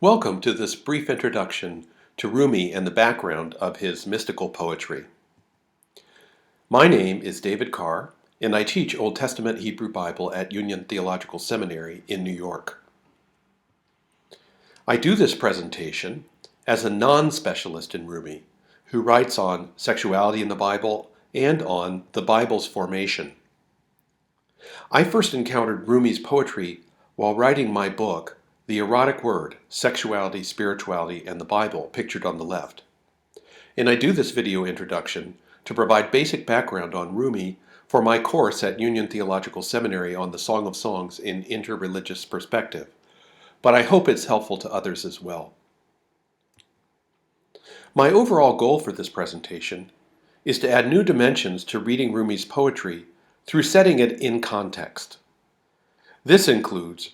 Welcome to this brief introduction to Rumi and the background of his mystical poetry. My name is David Carr, and I teach Old Testament Hebrew Bible at Union Theological Seminary in New York. I do this presentation as a non-specialist in Rumi, who writes on sexuality in the Bible and on the Bible's formation. I first encountered Rumi's poetry while writing my book, The Erotic Word, Sexuality, Spirituality, and the Bible, pictured on the left. And I do this video introduction to provide basic background on Rumi for my course at Union Theological Seminary on the Song of Songs in Interreligious Perspective, but I hope it's helpful to others as well. My overall goal for this presentation is to add new dimensions to reading Rumi's poetry through setting it in context. This includes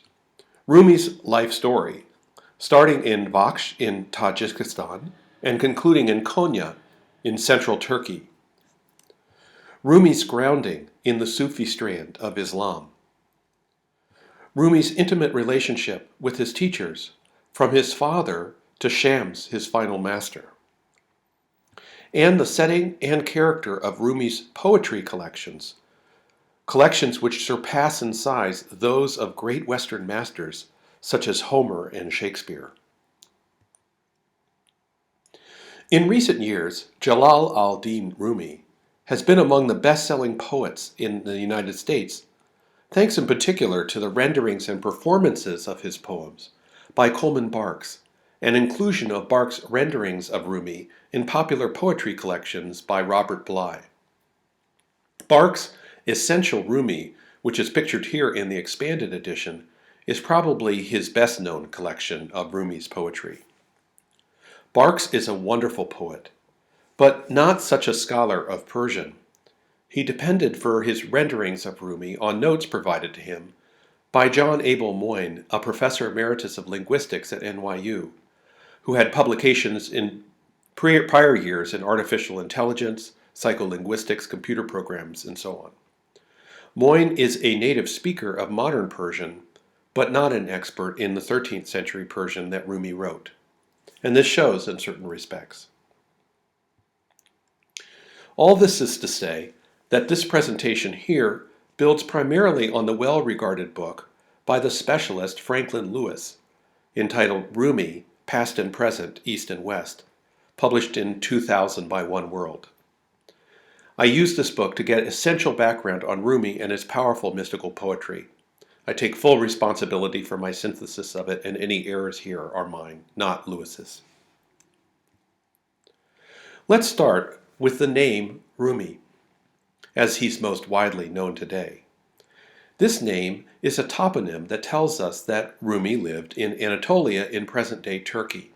Rumi's life story, starting in Vaksh in Tajikistan and concluding in Konya in central Turkey. Rumi's grounding in the Sufi strand of Islam. Rumi's intimate relationship with his teachers, from his father to Shams, his final master. And the setting and character of Rumi's poetry collections which surpass in size those of great Western masters such as Homer and Shakespeare. In recent years, Jalal al-Din Rumi has been among the best-selling poets in the United States, thanks in particular to the renderings and performances of his poems by Coleman Barks, and inclusion of Barks' renderings of Rumi in popular poetry collections by Robert Bly. Barks' Essential Rumi, which is pictured here in the expanded edition, is probably his best-known collection of Rumi's poetry. Barks is a wonderful poet, but not such a scholar of Persian. He depended for his renderings of Rumi on notes provided to him by John Abel Moyne, a professor emeritus of linguistics at NYU, who had publications in prior years in artificial intelligence, psycholinguistics, computer programs, and so on. Moyne is a native speaker of modern Persian, but not an expert in the 13th century Persian that Rumi wrote. And this shows in certain respects. All this is to say that this presentation here builds primarily on the well-regarded book by the specialist Franklin Lewis, entitled Rumi, Past and Present, East and West, published in 2000 by One World. I used this book to get essential background on Rumi and his powerful mystical poetry. I take full responsibility for my synthesis of it, and any errors here are mine, not Lewis's. Let's start with the name Rumi, as he's most widely known today. This name is a toponym that tells us that Rumi lived in Anatolia in present-day Turkey,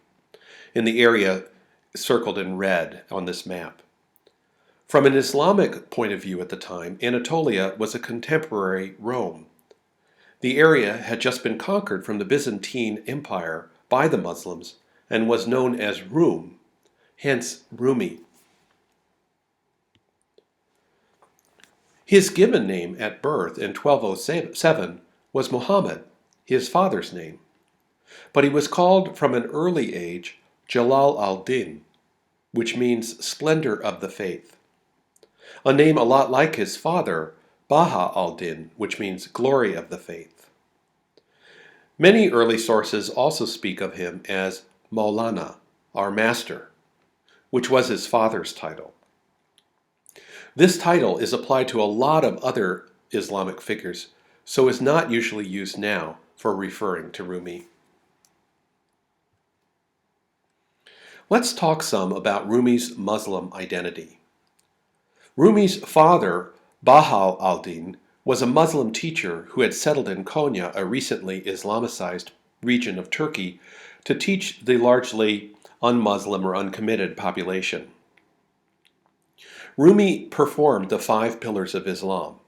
in the area circled in red on this map. From an Islamic point of view at the time, Anatolia was a contemporary Rome. The area had just been conquered from the Byzantine Empire by the Muslims and was known as Rum, hence Rumi. His given name at birth in 1207 was Muhammad, his father's name, but he was called from an early age Jalal al-Din, which means splendor of the faith. A name a lot like his father, Baha al-Din, which means glory of the faith. Many early sources also speak of him as Maulana, our master, which was his father's title. This title is applied to a lot of other Islamic figures, so is not usually used now for referring to Rumi. Let's talk some about Rumi's Muslim identity. Rumi's father, Baha al-Din, was a Muslim teacher who had settled in Konya, a recently Islamicized region of Turkey, to teach the largely un-Muslim or uncommitted population. Rumi performed the 5 pillars of Islam,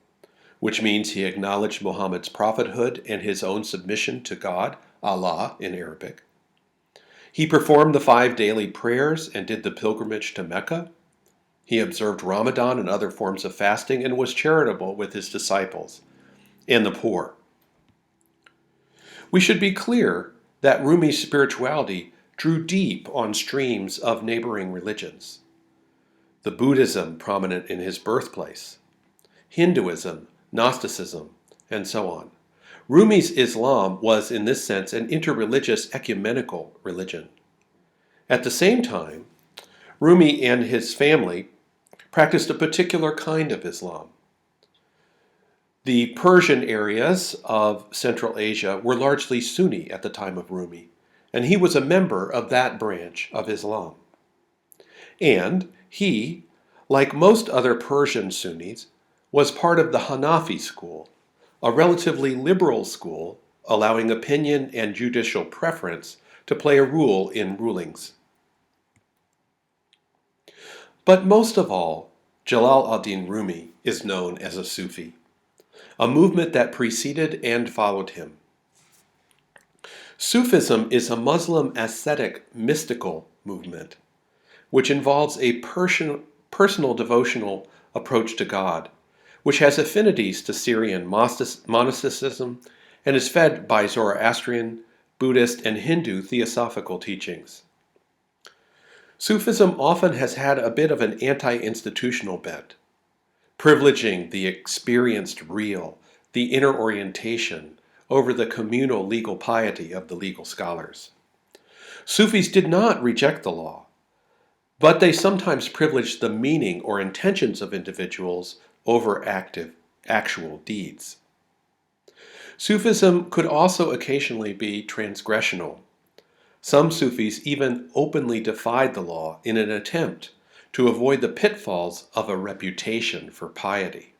which means he acknowledged Muhammad's prophethood and his own submission to God, Allah in Arabic. He performed the 5 daily prayers and did the pilgrimage to Mecca. He observed Ramadan and other forms of fasting and was charitable with his disciples and the poor. We should be clear that Rumi's spirituality drew deep on streams of neighboring religions. The Buddhism prominent in his birthplace, Hinduism, Gnosticism, and so on. Rumi's Islam was, in this sense, an interreligious ecumenical religion. At the same time, Rumi and his family practiced a particular kind of Islam. The Persian areas of Central Asia were largely Sunni at the time of Rumi, and he was a member of that branch of Islam. And he, like most other Persian Sunnis, was part of the Hanafi school, a relatively liberal school allowing opinion and judicial preference to play a role in rulings. But most of all, Jalal ad-Din Rumi is known as a Sufi, a movement that preceded and followed him. Sufism is a Muslim ascetic mystical movement, which involves a personal devotional approach to God, which has affinities to Syrian monasticism and is fed by Zoroastrian, Buddhist, and Hindu theosophical teachings. Sufism often has had a bit of an anti-institutional bent, privileging the experienced real, the inner orientation, over the communal legal piety of the legal scholars. Sufis did not reject the law, but they sometimes privileged the meaning or intentions of individuals over actual deeds. Sufism could also occasionally be transgressional. Some Sufis even openly defied the law in an attempt to avoid the pitfalls of a reputation for piety.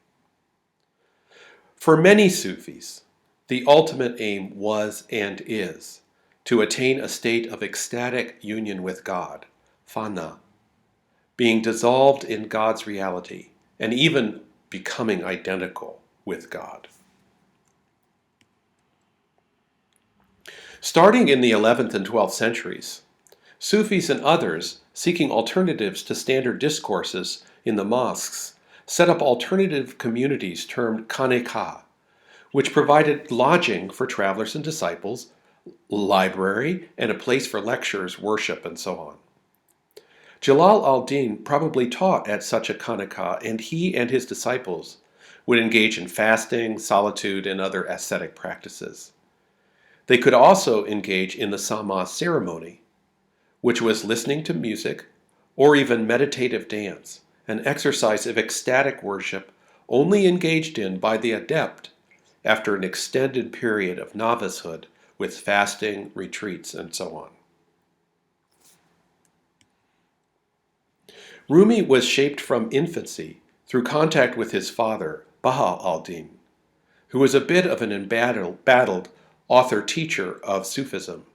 For many Sufis, the ultimate aim was and is to attain a state of ecstatic union with God, fana, being dissolved in God's reality, and even becoming identical with God. Starting in the 11th and 12th centuries, Sufis and others seeking alternatives to standard discourses in the mosques set up alternative communities termed khâneqah, which provided lodging for travelers and disciples, library, and a place for lectures, worship, and so on. Jalal al-Din probably taught at such a khâneqah, and he and his disciples would engage in fasting, solitude, and other ascetic practices. They could also engage in the sama ceremony, which was listening to music or even meditative dance, an exercise of ecstatic worship only engaged in by the adept after an extended period of novicehood with fasting, retreats, and so on. Rumi was shaped from infancy through contact with his father, Baha al-Din, who was a bit of an embattled author-teacher of Sufism.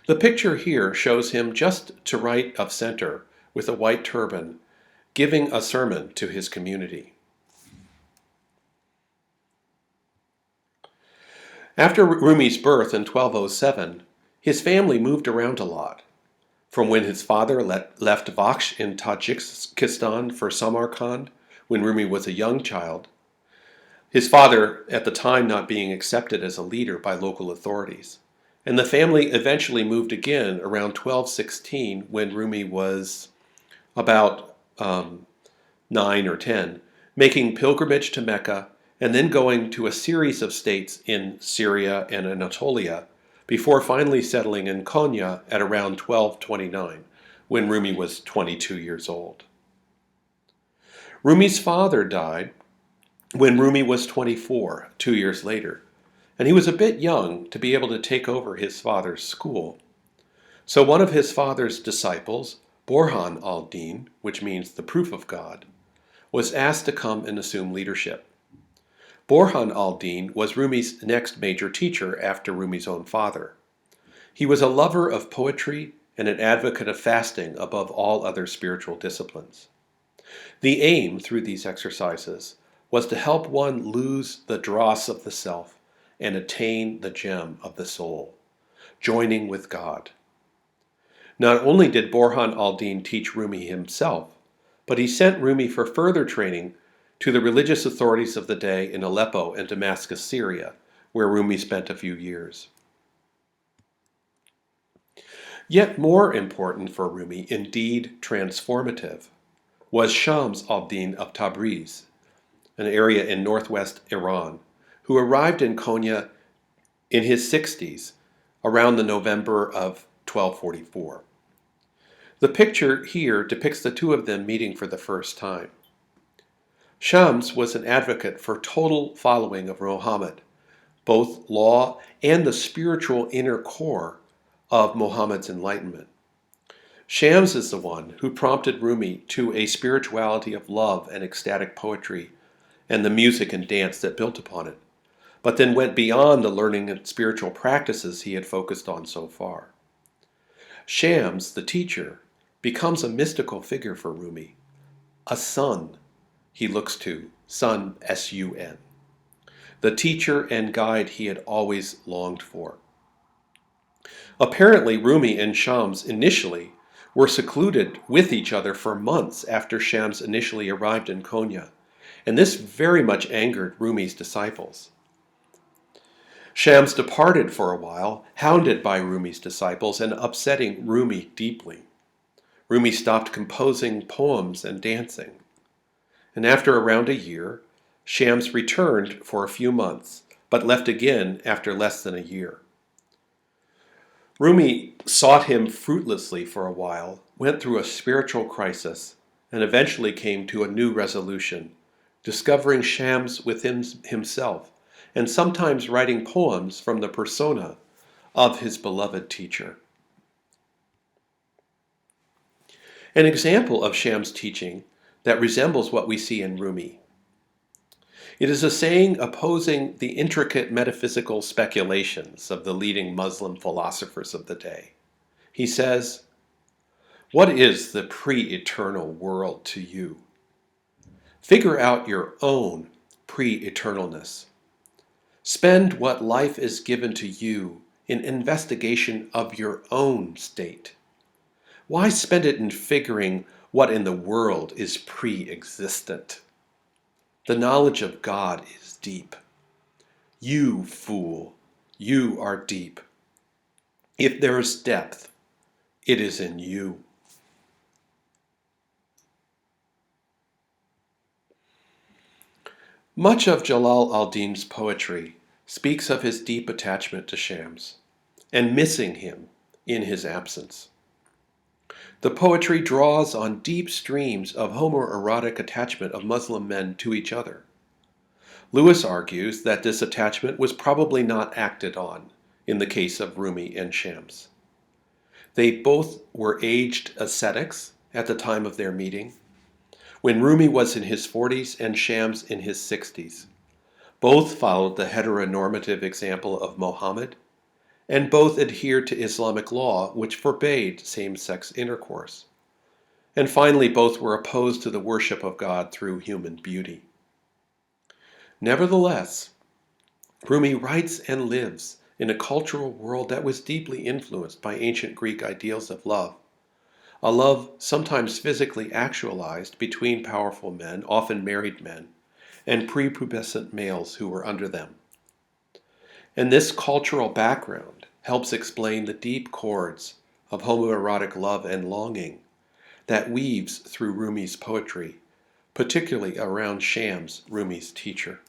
The picture here shows him just to right of center with a white turban, giving a sermon to his community. After Rumi's birth in 1207, his family moved around a lot. From when his father left Vakhsh in Tajikistan for Samarkand when Rumi was a young child, his father at the time not being accepted as a leader by local authorities. And the family eventually moved again around 1216 when Rumi was about 9 or 10, making pilgrimage to Mecca and then going to a series of states in Syria and Anatolia before finally settling in Konya at around 1229 when Rumi was 22 years old. Rumi's father died when Rumi was 24, 2 years later, and he was a bit young to be able to take over his father's school. So one of his father's disciples, Burhan al-Din, which means the proof of God, was asked to come and assume leadership. Burhan al-Din was Rumi's next major teacher after Rumi's own father. He was a lover of poetry and an advocate of fasting above all other spiritual disciplines. The aim through these exercises was to help one lose the dross of the self and attain the gem of the soul, joining with God. Not only did Burhan al-Din teach Rumi himself, but he sent Rumi for further training to the religious authorities of the day in Aleppo and Damascus, Syria, where Rumi spent a few years. Yet more important for Rumi, indeed transformative, was Shams al-Din of Tabriz, an area in northwest Iran, who arrived in Konya in his 60s, around the November of 1244. The picture here depicts the two of them meeting for the first time. Shams was an advocate for total following of Muhammad, both law and the spiritual inner core of Muhammad's enlightenment. Shams is the one who prompted Rumi to a spirituality of love and ecstatic poetry and the music and dance that built upon it, but then went beyond the learning and spiritual practices he had focused on so far. Shams, the teacher, becomes a mystical figure for Rumi, a sun he looks to, sun, S-U-N, the teacher and guide he had always longed for. Apparently, Rumi and Shams initially were secluded with each other for months after Shams initially arrived in Konya, and this very much angered Rumi's disciples. Shams departed for a while, hounded by Rumi's disciples and upsetting Rumi deeply. Rumi stopped composing poems and dancing. And after around a year, Shams returned for a few months, but left again after less than a year. Rumi sought him fruitlessly for a while, went through a spiritual crisis, and eventually came to a new resolution, discovering Shams within himself, and sometimes writing poems from the persona of his beloved teacher. An example of Shams' teaching that resembles what we see in Rumi. It is a saying opposing the intricate metaphysical speculations of the leading Muslim philosophers of the day. He says, "What is the pre-eternal world to you? Figure out your own pre-eternalness. Spend what life is given to you in investigation of your own state. Why spend it in figuring what in the world is pre-existent? The knowledge of God is deep. You, fool, you are deep. If there is depth, it is in you." Much of Jalal al-Din's poetry speaks of his deep attachment to Shams and missing him in his absence. The poetry draws on deep streams of homoerotic attachment of Muslim men to each other. Lewis argues that this attachment was probably not acted on in the case of Rumi and Shams. They both were aged ascetics at the time of their meeting, when Rumi was in his 40s and Shams in his 60s. Both followed the heteronormative example of Muhammad, and both adhered to Islamic law, which forbade same-sex intercourse. And finally, both were opposed to the worship of God through human beauty. Nevertheless, Rumi writes and lives in a cultural world that was deeply influenced by ancient Greek ideals of love, a love sometimes physically actualized between powerful men, often married men, and prepubescent males who were under them. And this cultural background helps explain the deep chords of homoerotic love and longing that weaves through Rumi's poetry, particularly around Shams, Rumi's teacher.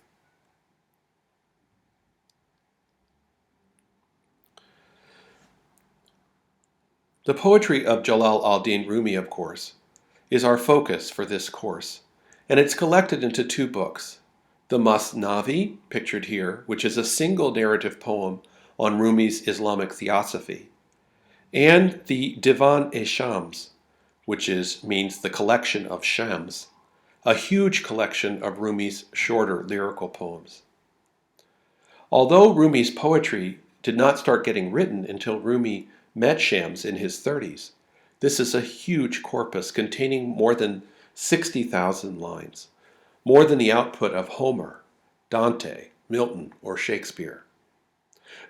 The poetry of Jalal al-Din Rumi, of course, is our focus for this course, and it's collected into two books. The Masnavi, pictured here, which is a single narrative poem on Rumi's Islamic theosophy, and the Divan-e-Shams, which means the collection of Shams, a huge collection of Rumi's shorter lyrical poems. Although Rumi's poetry did not start getting written until Rumi met Shams in his 30s, this is a huge corpus containing more than 60,000 lines, more than the output of Homer, Dante, Milton, or Shakespeare.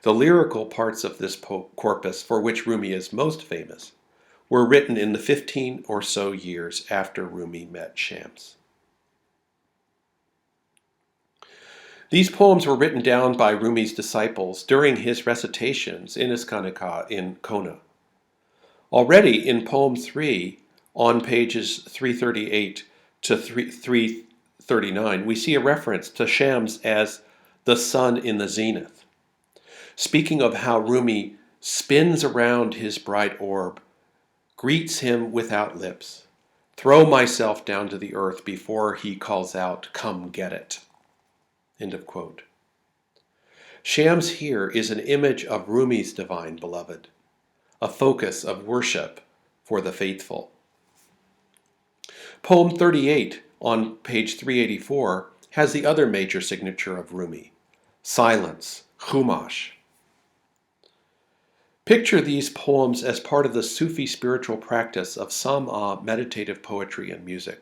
The lyrical parts of this corpus, for which Rumi is most famous, were written in the 15 or so years after Rumi met Shams. These poems were written down by Rumi's disciples during his recitations in his Khâneqah in Konya. Already in poem 3, on pages 338 to 339, we see a reference to Shams as the sun in the zenith, speaking of how Rumi spins around his bright orb, greets him without lips, throw myself down to the earth before he calls out, come get it. End of quote. Shams here is an image of Rumi's divine beloved, a focus of worship for the faithful. Poem 38 on page 384 has the other major signature of Rumi, silence, khumash. Picture these poems as part of the Sufi spiritual practice of Sam'a meditative poetry and music.